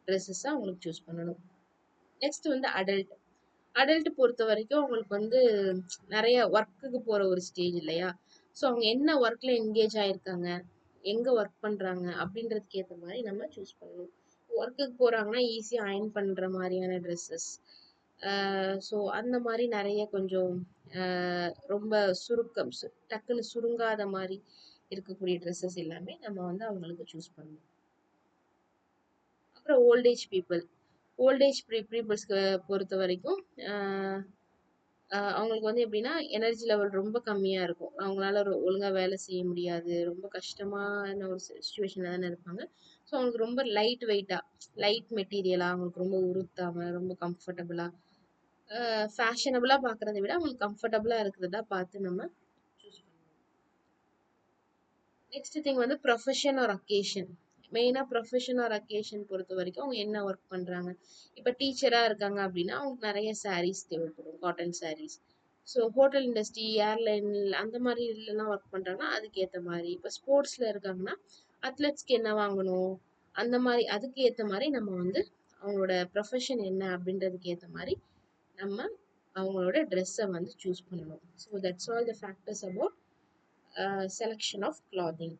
ட்ரெஸ்ஸஸா அவங்களுக்கு சூஸ் பண்ணணும். நெக்ஸ்ட் வந்து அடல்ட். அடல்ட் பொறுத்த வரைக்கும் அவங்களுக்கு வந்து நிறைய ஒர்க்குக்கு போற ஒரு ஸ்டேஜ் இல்லையா? ஸோ அவங்க என்ன ஒர்க்ல என்கேஜ் ஆயிருக்காங்க, எங்க ஒர்க் பண்றாங்க அப்படின்றதுக்கு ஏத்த மாதிரி நம்ம சூஸ் பண்ணணும். ஒர்க்குக்கு போறாங்கன்னா ஈஸியா அயர்ன் பண்ற மாதிரியான ட்ரெஸ்ஸஸ். ஸோ அந்த மாதிரி நிறைய கொஞ்சம் ரொம்ப டக்குன்னு சுருங்காத மாதிரி இருக்கக்கூடிய ட்ரெஸ்ஸஸ் எல்லாமே நம்ம வந்து அவங்களுக்கு சூஸ் பண்ணணும். அப்புறம் ஓல்டேஜ் பீப்புள். ஓல்டேஜ் பீப்புள்ஸ்க்கு பொறுத்த வரைக்கும் அவங்களுக்கு வந்து எப்படின்னா எனர்ஜி லெவல் ரொம்ப கம்மியா இருக்கும். அவங்களால ஒழுங்கா வேலை செய்ய முடியாது. ரொம்ப கஷ்டமான ஒரு சுச்சுவேஷன்ல தானே இருப்பாங்க. ஸோ அவங்களுக்கு ரொம்ப லைட் மெட்டீரியலா, அவங்களுக்கு ரொம்ப உறுத்தாம, ரொம்ப கம்ஃபர்டபுளா, ஃபேஷனபிளா பார்க்கறத விட அவங்களுக்கு கம்ஃபர்டபுளா இருக்கிறதா பார்த்து நம்ம சூஸ் பண்ணணும். நெக்ஸ்ட் திங் வந்து ப்ரொஃபஷன் ஆர் அக்கேஷன். மெயினா ப்ரொஃபஷன் ஆர் அக்கேஷன் பொறுத்த வரைக்கும் அவங்க என்ன ஒர்க் பண்றாங்க. இப்போ டீச்சரா இருக்காங்க அப்படின்னா அவங்களுக்கு நிறைய சாரீஸ் தேவைப்படும், cotton saris. So hotel industry, airline அந்த மாதிரி இதுலலாம் ஒர்க் பண்றாங்கன்னா அதுக்கேற்ற மாதிரி. இப்போ ஸ்போர்ட்ஸ்ல இருக்காங்கன்னா அத்லெட்ஸ்க்கு என்ன வாங்கணும், அந்த மாதிரி அதுக்கு ஏற்ற மாதிரி நம்ம வந்து அவங்களோட ப்ரொஃபஷன் என்ன அப்படின்றதுக்கு ஏற்ற மாதிரி நம்ம அவங்களோட ட்ரெஸ்ஸை வந்து சூஸ் பண்ணணும். So that's all the factors about selection of clothing.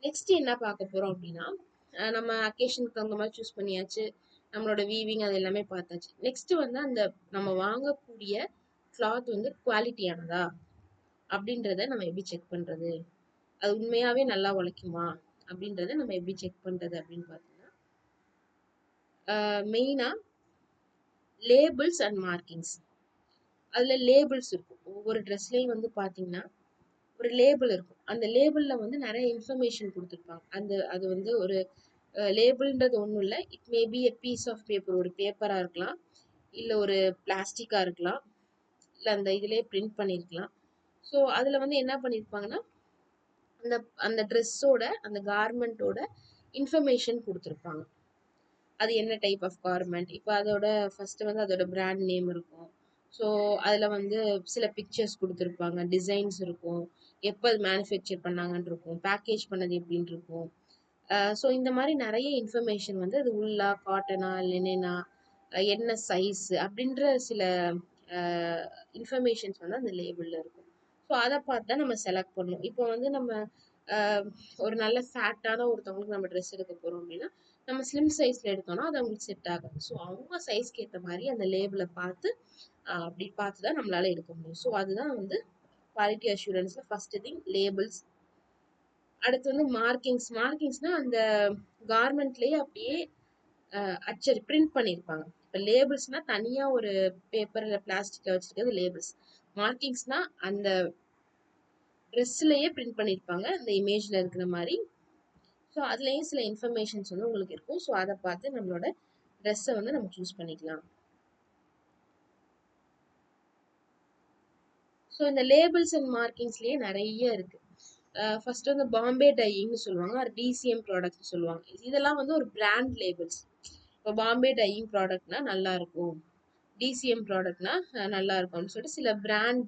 Next என்ன பார்க்க போறோம் அப்படின்னா, நம்ம அக்கேஷனுக்கு தகுந்த மாதிரி சூஸ் பண்ணியாச்சு. நம்மளோட வீவிங் அது எல்லாமே பார்த்தாச்சு. நெக்ஸ்ட் வந்து அந்த நம்ம வாங்கக்கூடிய கிளாத் வந்து குவாலிட்டியானதா அப்படின்றத நம்ம எப்படி செக் பண்றது, அது உண்மையாவே நல்லா உழைக்குமா அப்படின்றத நம்ம எப்படி செக் பண்றது அப்படின்னு பார்த்தீங்கன்னா, மெயினா லேபிள்ஸ் அண்ட் மார்க்கிங்ஸ். அதுல லேபிள்ஸ் இருக்கும். ஒவ்வொரு ட்ரெஸ்லயும் வந்து பாத்தீங்கன்னா ஒரு லேபிள் இருக்கும். அந்த லேபிள்ல வந்து நிறைய இன்ஃபர்மேஷன் கொடுத்துருப்பாங்க. அது வந்து ஒரு லேபிள்ன்றது ஒன்றும் இல்லை. It may be a piece of paper, ஒரு பேப்பரா இருக்கலாம், இல்லை ஒரு பிளாஸ்டிக்கா இருக்கலாம், இல்லை அந்த இதுலேயே பிரிண்ட் பண்ணியிருக்கலாம். ஸோ அதில் வந்து என்ன பண்ணியிருப்பாங்கன்னா அந்த அந்த ட்ரெஸ்ஸோட அந்த கார்மெண்ட்டோட இன்ஃபர்மேஷன் கொடுத்துருப்பாங்க. அது என்ன டைப் ஆஃப் கார்மெண்ட், இப்போ அதோட ஃபர்ஸ்ட் வந்து அதோட பிராண்ட் நேம் இருக்கும். ஸோ அதில் வந்து சில பிக்சர்ஸ் கொடுத்துருப்பாங்க, டிசைன்ஸ் இருக்கும், எப்போ அது மேனுஃபேக்சர் பண்ணாங்கன்னு இருக்கும், பேக்கேஜ் பண்ணது எப்படின்னு இருக்கும். ஸோ இந்த மாதிரி நிறைய இன்ஃபர்மேஷன் வந்து அது உள்ளா, காட்டனா, லெனினா, என்ன சைஸ் அப்படின்ற சில இன்ஃபர்மேஷன்ஸ் வந்து அந்த லேபிளில் இருக்கும். ஸோ அதை பார்த்து தான் நம்ம செலக்ட் பண்ணணும். இப்போ வந்து நம்ம ஒரு நல்ல ஃபேட்டான ஒருத்தவங்களுக்கு நம்ம ட்ரெஸ் எடுக்க போகிறோம் அப்படின்னா நம்ம ஸ்லிம் சைஸில் எடுத்தோம்னா அது அவங்களுக்கு செட் ஆகாது. ஸோ அவங்க சைஸ்க்கு ஏற்ற மாதிரி அந்த லேபிளை பார்த்து அப்படி பார்த்து தான் நம்மளால எடுக்க முடியும். ஸோ அதுதான் வந்து குவாலிட்டி அஷூரன்ஸில் ஃபர்ஸ்ட் திங் லேபிள்ஸ். அடுத்து வந்து மார்க்கிங்ஸ்னா அந்த கார்மெண்ட்லேயே அப்படியே பிரிண்ட் பண்ணியிருப்பாங்க. இப்போ லேபிள்ஸ்னா தனியாக ஒரு பேப்பரில் பிளாஸ்டிக்கில் வச்சுருக்கிறது லேபிள்ஸ். மார்க்கிங்ஸ்னா அந்த ட்ரெஸ்லேயே பிரிண்ட் பண்ணியிருப்பாங்க அந்த இமேஜில் இருக்கிற மாதிரி. ஸோ அதுலேயும் சில இன்ஃபர்மேஷன்ஸ் வந்து உங்களுக்கு இருக்கும். ஸோ அதை பார்த்து நம்மளோட ட்ரெஸ்ஸை வந்து நம்ம சூஸ் பண்ணிக்கலாம். ஸோ இந்த லேபிள்ஸ் அண்ட் மார்க்கிங்ஸ்லேயே நிறைய இருக்கு. ஃபர்ஸ்ட் வந்து பாம்பே டையிங்னு சொல்லுவாங்க, ஒரு டிசிஎம் ப்ராடக்ட்னு சொல்லுவாங்க. இதெல்லாம் வந்து ஒரு பிராண்ட் லேபிள்ஸ். இப்போ பாம்பே டையிங் ப்ராடக்ட்னா நல்லா இருக்கும், டிசிஎம் ப்ராடக்ட்னா நல்லா இருக்கும்னு சொல்லிட்டு சில பிராண்ட்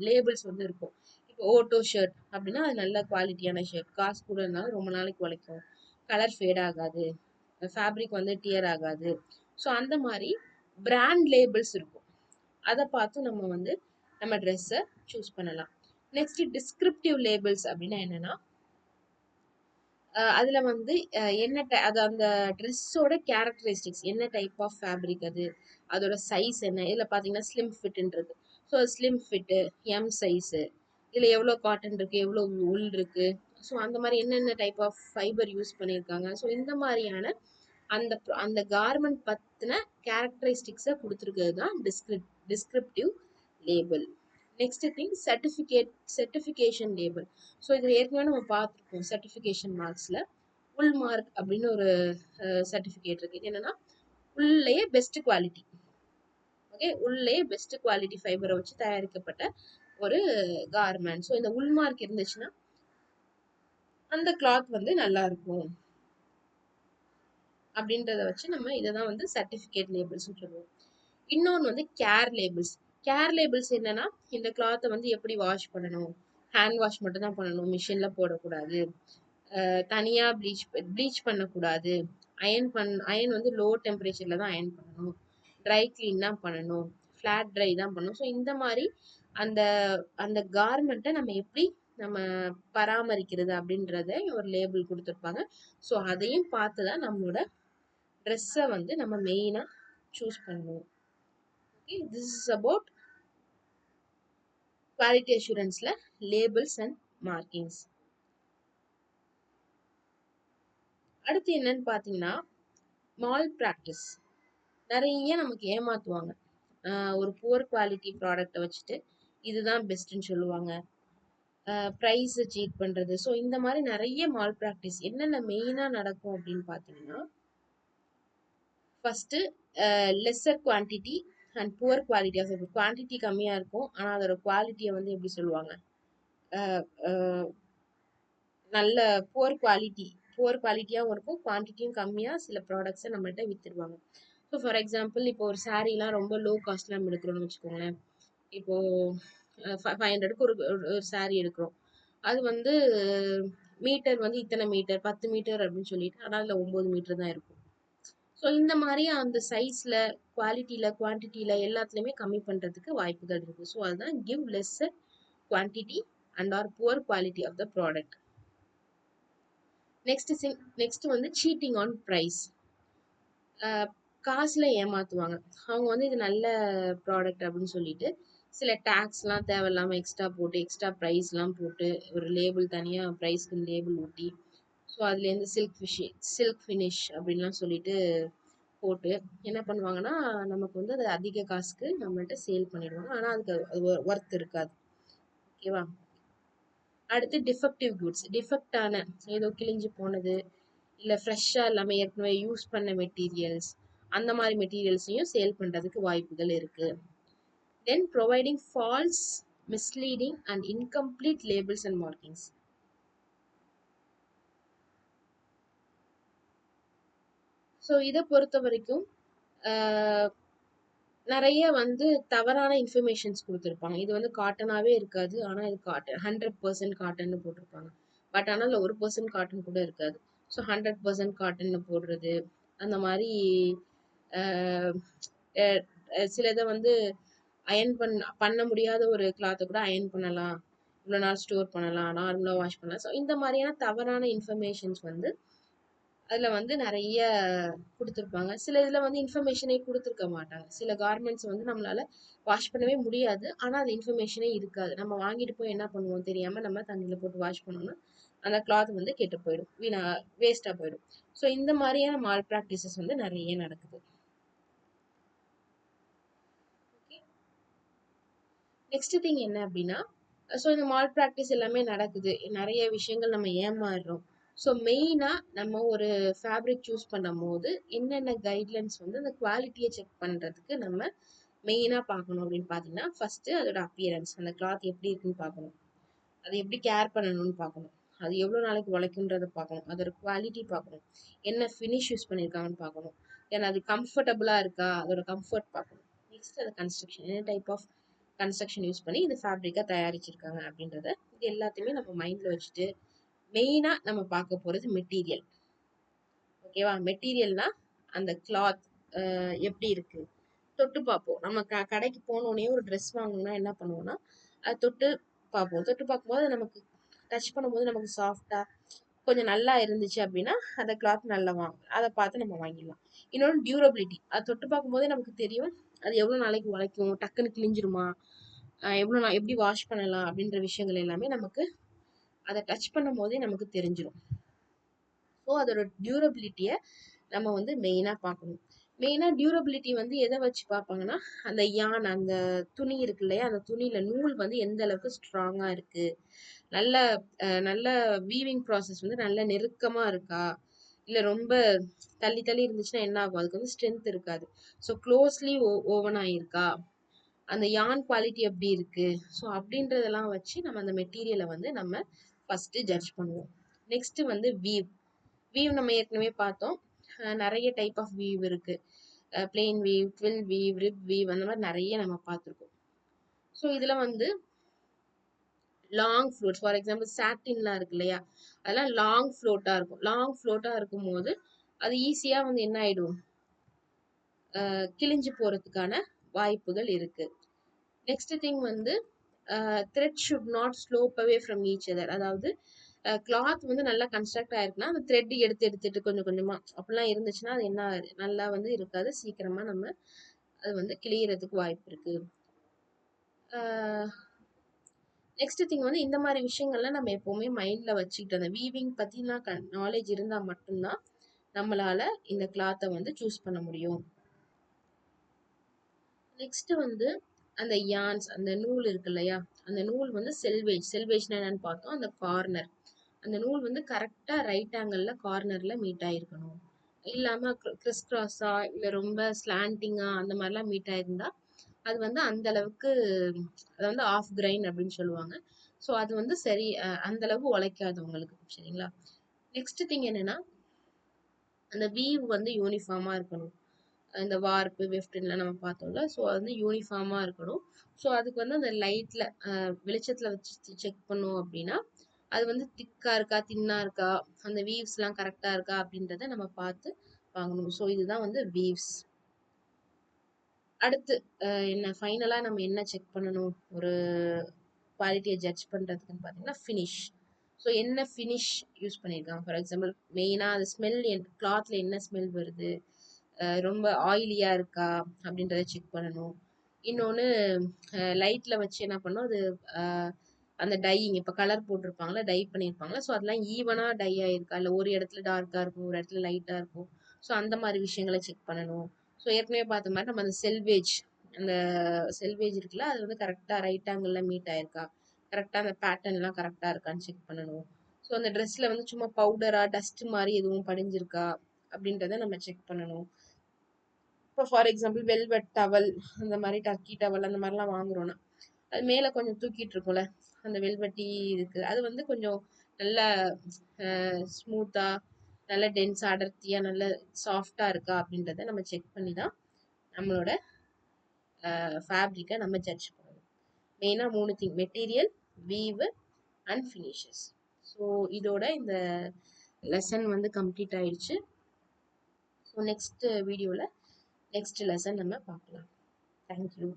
லேபிள்ஸ் வந்து இருக்கும். இப்போ ஓட்டோ ஷர்ட் அப்படின்னா அது நல்ல குவாலிட்டியான ஷர்ட், காசு கூட இருந்தாலும் ரொம்ப நாளைக்கு உழைக்கும், கலர் ஃபேட் ஆகாது, ஃபேப்ரிக் வந்து டியர் ஆகாது. ஸோ அந்த மாதிரி பிராண்ட் லேபிள்ஸ் இருக்கும். அதை பார்த்து நம்ம வந்து நம்ம ட்ரெஸ்ஸை சூஸ் பண்ணலாம். நெக்ஸ்ட் டிஸ்கிரிப்டிவ் லேபிள்ஸ் அப்படின்னா என்னன்னா, அதுல வந்து என்ன அது அந்த ட்ரெஸ்ஸோட கேரக்டரிஸ்டிக்ஸ், என்ன டைப் ஆஃப் ஃபேப்ரிக் அது, அதோட சைஸ் என்ன. இதில் பார்த்தீங்கன்னா ஸ்லிம் ஃபிட்ன்றது. So slim fit, M size, இதில் எவ்வளோ காட்டன் இருக்குது, எவ்வளோ உள் இருக்குது, ஸோ அந்த மாதிரி என்னென்ன டைப் ஆஃப் ஃபைபர் யூஸ் பண்ணியிருக்காங்க. ஸோ இந்த மாதிரியான அந்த அந்த கார்மெண்ட் பற்றின கேரக்டரிஸ்டிக்ஸை கொடுத்துருக்கிறது தான் descriptive label. Next thing certification label. So இது ஏற்கனவே நம்ம பார்த்துருக்கோம். சர்டிஃபிகேஷன் மார்க்ஸில் உள் மார்க் அப்படின்னு ஒரு சர்டிஃபிகேட் இருக்கு. இது என்னன்னா உள்ளே பெஸ்ட் குவாலிட்டி, ஓகே, உள்ளே பெஸ்ட் குவாலிட்டி ஃபைபரை வச்சு தயாரிக்கப்பட்ட ஒரு கார்மெண்ட். ஸோ இந்த உள் மார்க் இருந்துச்சுன்னா அந்த கிளாத் வந்து நல்லா இருக்கும் அப்படின்றத வச்சு நம்ம இதை தான் வந்து சர்டிஃபிகேட் லேபிள்ஸ்னு சொல்லுவோம். இன்னொன்று வந்து கேர் லேபிள்ஸ். கேர் லேபிள்ஸ் என்னன்னா இந்த கிளாத்தை வந்து எப்படி வாஷ் பண்ணணும், ஹேண்ட் வாஷ் மட்டும் தான் பண்ணணும், மிஷின்ல போடக்கூடாது. தனியா ப்ளீச் பண்ணக்கூடாது. அயன் வந்து லோ டெம்பரேச்சர்ல தான் அயன் பண்ணணும். ட்ரை கிளீன் தான் பண்ணணும். ஃபிளாட் ட்ரை தான் பண்ணணும். ஸோ இந்த மாதிரி அந்த அந்த கார்மெண்ட்டை நம்ம எப்படி நம்ம பராமரிக்கிறது அப்படின்றத ஒரு லேபிள் கொடுத்துருப்பாங்க. ஸோ அதையும் பார்த்து தான் நம்மளோட ட்ரெஸ்ஸை வந்து நம்ம மெயினாக சூஸ் பண்ணணும். Okay, this is about quality அஷூரன்ஸ்ல லேபிள்ஸ் அண்ட் மார்க்கிங்ஸ். அடுத்து என்னன்னு பார்த்தீங்கன்னா மால் ப்ராக்டிஸ். நிறைய நமக்கு ஏமாத்துவாங்க. ஒரு புவர் குவாலிட்டி ப்ராடக்ட்டை வச்சுட்டு இதுதான் பெஸ்ட்ன்னு சொல்லுவாங்க. ப்ரைஸை சீட் பண்ணுறது. ஸோ இந்த மாதிரி நிறைய மால் ப்ராக்டிஸ். என்னென்ன மெயினாக நடக்கும் அப்படின்னு பார்த்தீங்கன்னா, first lesser quantity and poor quality. Of quantity கம்மியாக இருக்கும், ஆனால் அதோட குவாலிட்டியை வந்து எப்படி சொல்லுவாங்க, நல்ல புவர் குவாலிட்டியாகவும் இருக்கும், குவான்டிட்டியும் கம்மியாக சில ப்ராடக்ட்ஸை நம்மள்கிட்ட விற்றுடுவாங்க. ஸோ ஃபார் எக்ஸாம்பிள் இப்போ ஒரு சாரீலாம் ரொம்ப லோ காஸ்ட்ல நம்ம எடுக்கிறோம்னு வச்சுக்கோங்களேன். இப்போ 500க்கு ஒரு சாரீ எடுக்கிறோம். அது வந்து மீட்டர் வந்து இத்தனை மீட்டர் 10 மீட்டர் அப்படின்னு சொல்லிட்டு, ஆனால் அதில் 9 மீட்டர் தான் இருக்கும். ஸோ இந்த மாதிரி அந்த சைஸில் குவாலிட்டியில் குவான்டிட்டியில் எல்லாத்துலேயுமே கம்மி பண்ணுறதுக்கு வாய்ப்புகள் இருக்குது. ஸோ அதுதான் give lesser quantity and or poor quality of the product. Next வந்து சீட்டிங் ஆன் ப்ரைஸ். காசில் ஏமாற்றுவாங்க. அவங்க வந்து இது நல்ல ப்ராடக்ட் அப்படின்னு சொல்லிட்டு சில டேக்ஸ்லாம் தேவையில்லாமல் எக்ஸ்ட்ரா போட்டு எக்ஸ்ட்ரா ப்ரைஸ்லாம் போட்டு ஒரு லேபிள் தனியாக ப்ரைஸ்க்கு லேபிள் ஊட்டி, ஸோ அதுலேருந்து சில்க் ஃபினிஷ் அப்படின்லாம் சொல்லிட்டு போட்டு என்ன பண்ணுவாங்கன்னா நமக்கு வந்து அது அதிக காசுக்கு நம்மள்ட்ட சேல் பண்ணிடுவாங்க. ஆனால் அதுக்கு அது ஒர்த் இருக்காது. ஓகேவா? அடுத்து டிஃபெக்டிவ் குட்ஸ். டிஃபெக்டான ஏதோ கிழிஞ்சு போனது, இல்லை ஃப்ரெஷ்ஷாக இல்லாமல் ஏற்கனவே யூஸ் பண்ண மெட்டீரியல்ஸ், அந்த மாதிரி மெட்டீரியல்ஸையும் சேல் பண்ணுறதுக்கு வாய்ப்புகள் இருக்குது. Then providing false, misleading and incomplete labels and markings. So இதை பொறுத்த வரைக்கும் நிறைய வந்து தவறான இன்ஃபர்மேஷன்ஸ் கொடுத்துருப்பாங்க. இது வந்து காட்டனாகவே இருக்காது, ஆனால் இது காட்டன் 100% காட்டன்னு போட்டிருப்பாங்க. பட் ஆனால் 1% காட்டன் கூட இருக்காது. ஸோ 100% காட்டன்னு போடுறது, அந்த மாதிரி சில இதை வந்து அயன் பண்ண முடியாத ஒரு கிளாத்தை கூட அயன் பண்ணலாம், இவ்வளோ நாள் ஸ்டோர் பண்ணலாம், நார்மலாக வாஷ் பண்ணலாம். ஸோ இந்த மாதிரியான தவறான இன்ஃபர்மேஷன்ஸ் வந்து அதில் வந்து நிறைய கொடுத்துருப்பாங்க. சில இதில் வந்து இன்ஃபர்மேஷனே கொடுத்துருக்க மாட்டாங்க. சில கார்மெண்ட்ஸ் வந்து நம்மளால வாஷ் பண்ணவே முடியாது, ஆனால் அது இன்ஃபர்மேஷனே இருக்காது. நம்ம வாங்கிட்டு போய் என்ன பண்ணுவோம் தெரியாமல் நம்ம தண்ணியில் போட்டு வாஷ் பண்ணோம்னா அந்த கிளாத் வந்து கெட்டு போயிடும், வேஸ்ட்டாக போயிடும். ஸோ இந்த மாதிரியான மால் ப்ராக்டிசஸ் வந்து நிறைய நடக்குது. நெக்ஸ்ட் திங் என்ன அப்படின்னா, ஸோ இந்த மால் ப்ராக்டிஸ் எல்லாமே நடக்குது, நிறைய விஷயங்கள் நம்ம ஏமாறுறோம். ஸோ மெயினாக நம்ம ஒரு ஃபேப்ரிக் சூஸ் பண்ணும் போது என்னென்ன கைட்லைன்ஸ் வந்து அந்த குவாலிட்டியை செக் பண்ணுறதுக்கு நம்ம மெயினாக பார்க்கணும் அப்படின்னு பார்த்தீங்கன்னா, ஃபஸ்ட்டு அதோட அப்பியரன்ஸ், அந்த கிளாத் எப்படி இருக்குன்னு பார்க்கணும், அதை எப்படி கேர் பண்ணணும்னு பார்க்கணும், அது எவ்வளோ நாளைக்கு உழைக்குன்றதை பார்க்கணும், அதோட குவாலிட்டி பார்க்கணும், என்ன ஃபினிஷ் யூஸ் பண்ணியிருக்காங்கன்னு பார்க்கணும், ஏன்னா அது கம்ஃபர்டபுளாக இருக்கா, அதோட கம்ஃபர்ட் பார்க்கணும். நெக்ஸ்ட் அது கன்ஸ்ட்ரக்ஷன், என்ன டைப் ஆஃப் கன்ஸ்ட்ரக்ஷன் யூஸ் பண்ணி இந்த ஃபேப்ரிக்கை தயாரிச்சிருக்காங்க அப்படின்றத இது எல்லாத்தையுமே நம்ம மைண்டில் வச்சுட்டு மெயினாக நம்ம பார்க்க போகிறது மெட்டீரியல். ஓகேவா? மெட்டீரியல்னா அந்த கிளாத் எப்படி இருக்கு தொட்டு பார்ப்போம். நம்ம கடைக்கு போனோடனே ஒரு ட்ரெஸ் வாங்கணும்னா என்ன பண்ணுவோம்னா அதை தொட்டு பார்ப்போம். தொட்டு பார்க்கும்போது நமக்கு டச் பண்ணும்போது நமக்கு சாஃப்டாக கொஞ்சம் நல்லா இருந்துச்சு அப்படின்னா அந்த கிளாத் நல்லா வாங்கும், அதை பார்த்து நம்ம வாங்கிடலாம். இன்னொன்று டியூரபிலிட்டி. அதை தொட்டு பார்க்கும்போதே நமக்கு தெரியும் அது எவ்வளோ நாளைக்கு உழைக்கும், டக்குன்னு கிழிஞ்சிருமா, எவ்வளோ எப்படி வாஷ் பண்ணலாம் அப்படின்ற விஷயங்கள் எல்லாமே நமக்கு அதை டச் பண்ணும் போதே நமக்கு தெரிஞ்சிடும். ஸோ அதோட டியூரபிலிட்டியை நம்ம வந்து மெயினாக பார்க்கணும். மெயினாக டியூரபிலிட்டி வந்து எதை வச்சு பார்ப்பாங்கன்னா, அந்த அந்த துணி இருக்கு இல்லையா, அந்த துணியில் நூல் வந்து எந்த அளவுக்கு ஸ்ட்ராங்காக இருக்குது, நல்ல நல்ல வீவிங் ப்ராசஸ் வந்து நல்ல நெருக்கமாக இருக்கா, இல்லை ரொம்ப தள்ளி தள்ளி இருந்துச்சுன்னா என்ன ஆகும், அதுக்கு வந்து ஸ்ட்ரென்த் இருக்காது. ஸோ க்ளோஸ்லி ஓவன் ஆகிருக்கா, அந்த யான் குவாலிட்டி எப்படி இருக்குது, ஸோ அப்படின்றதெல்லாம் வச்சு நம்ம அந்த மெட்டீரியலை வந்து நம்ம ஃபஸ்ட்டு ஜட்ஜ் பண்ணுவோம். நெக்ஸ்ட்டு வந்து வீவ் நம்ம ஏற்கனவே பார்த்தோம். நிறைய டைப் ஆஃப் வீவ் இருக்குது. Plain weave, twill weave, rib weave, அந்த மாதிரி நிறைய நம்ம பார்த்துருக்கோம். ஸோ இதில் வந்து லாங் ஃப்ளோட், ஃபார் எக்ஸாம்பிள் சாட்டின்லாம் இருக்கு இல்லையா, அதெல்லாம் லாங் ஃப்ளோட்டா இருக்கும். லாங் ஃப்ளோட்டா இருக்கும்போது அது ஈஸியா வந்து என்ன ஆயிடும், கிழிஞ்சு போறதுக்கான வாய்ப்புகள் இருக்கு. நெக்ஸ்ட் திங் வந்து thread should not slope away from each other. அதாவது கிளாத் வந்து நல்லா கன்ஸ்ட்ரக்ட் ஆயிருக்குன்னா அந்த த்ரெட் எடுத்துட்டு கொஞ்சம் கொஞ்சமா அப்படிலாம் இருந்துச்சுன்னா அது என்ன நல்லா வந்து இருக்காது, சீக்கிரமா நம்ம அது வந்து கிளியறதுக்கு வாய்ப்பு இருக்கு. நெக்ஸ்ட் திங் வந்து இந்த மாதிரி விஷயங்கள்லாம் நம்ம எப்பவுமே மைண்ட்ல வச்சுக்கிட்டு அந்த வீவிங் பத்திலாம் நாலேஜ் இருந்தா மட்டும்தான் நம்மளால இந்த கிளாத்தை வந்து சூஸ் பண்ண முடியும். நெக்ஸ்ட் வந்து அந்த யான்ஸ், அந்த நூல் இருக்கு இல்லையா, அந்த நூல் வந்து செல்வேஜ்னா என்னன்னு பார்த்தோம். அந்த கார்னர், அந்த நூல் வந்து கரெக்டா ரைட் ஆங்கிள் கார்னர்ல மீட் ஆயிருக்கணும். இல்லாம கிறிஸ் கிராஸா இல்ல ரொம்ப ஸ்லாண்டிங்கா அந்த மாதிரிலாம் மீட் ஆயிருந்தா அது வந்து அந்த அளவுக்கு, அது வந்து ஆஃப் கிரைன் அப்படின்னு சொல்லுவாங்க. ஸோ அது வந்து சரி அந்த அளவுக்கு உழைக்காது உங்களுக்கு. சரிங்களா. நெக்ஸ்ட் திங் என்னன்னா அந்த வீவ் வந்து யூனிஃபார்மா இருக்கணும். இந்த வார்ப்பு வெஃப்ட்லாம் நம்ம பார்த்தோம்ல, ஸோ அது வந்து யூனிஃபார்மா இருக்கணும். ஸோ அதுக்கு வந்து அந்த லைட்ல வெளிச்சத்துல வச்சு செக் பண்ணோம் அப்படின்னா அது வந்து திக்கா இருக்கா தின்னா இருக்கா, அந்த வீவ்ஸ்லாம் கரெக்டா இருக்கா அப்படின்றத நம்ம பார்த்து வாங்கணும். ஸோ இதுதான் வந்து வீவ்ஸ். அடுத்து என்ன ஃபைனலா நம்ம என்ன செக் பண்ணணும் ஒரு குவாலிட்டியை ஜட்ஜ் பண்றதுக்குன்னு பார்த்தீங்கன்னா ஃபினிஷ். ஸோ என்ன ஃபினிஷ் யூஸ் பண்ணியிருக்காங்க, ஃபார் எக்ஸாம்பிள் மெயினாக அது ஸ்மெல், கிளாத்ல என்ன ஸ்மெல் வருது, ரொம்ப ஆயிலியா இருக்கா அப்படின்றத செக் பண்ணணும். இன்னொன்று லைட்ல வச்சு என்ன பண்ணணும், அது அந்த டையிங் இப்போ கலர் போட்டிருப்பாங்களா, டை பண்ணியிருப்பாங்களா, ஸோ அதெல்லாம் ஈவனா டை ஆயிருக்கா, இல்லை ஒரு இடத்துல டார்க்கா இருக்கும் ஒரு இடத்துல லைட்டா இருக்கும். ஸோ அந்த மாதிரி விஷயங்களை செக் பண்ணணும். ஸோ ஏற்கனவே பார்த்த மாதிரி நம்ம அந்த செல்வேஜ், அந்த செல்வேஜ் இருக்குல்ல அது வந்து கரெக்டாக ரைட் ஆங்கிள் மீட் ஆயிருக்கா, கரெக்டாக அந்த பேட்டர்ன்லாம் கரெக்டாக இருக்கான்னு செக் பண்ணணும். ஸோ அந்த ட்ரெஸ்ல வந்து சும்மா பவுடரா டஸ்ட் மாதிரி எதுவும் படிஞ்சிருக்கா அப்படின்றத நம்ம செக் பண்ணணும். இப்போ ஃபார் எக்ஸாம்பிள் வெல்வெட் டவல், அந்த மாதிரி டர்க்கி டவல் அந்த மாதிரிலாம் வாங்குறோன்னா அது மேலே கொஞ்சம் தூக்கிட்டு இருக்கும்ல, அந்த வெல்வெட்டி இருக்கு அது வந்து கொஞ்சம் நல்ல ஸ்மூத்தா நல்ல டென்ஸா அடர்த்தியா நல்ல சாஃப்டா இருக்கா அப்படின்றத நம்ம செக் பண்ணி தான் நம்மளோட ஃபேப்ரிக்கை நம்ம ஜட்ஜ் பண்ணணும். மெயினாக 3 thing: material, we've and finishes. So இதோட இந்த லெசன் வந்து கம்ப்ளீட் ஆயிடுச்சு. ஸோ நெக்ஸ்ட் வீடியோவில் நெக்ஸ்ட் லெசன் நம்ம பார்க்கலாம். தேங்க்யூ.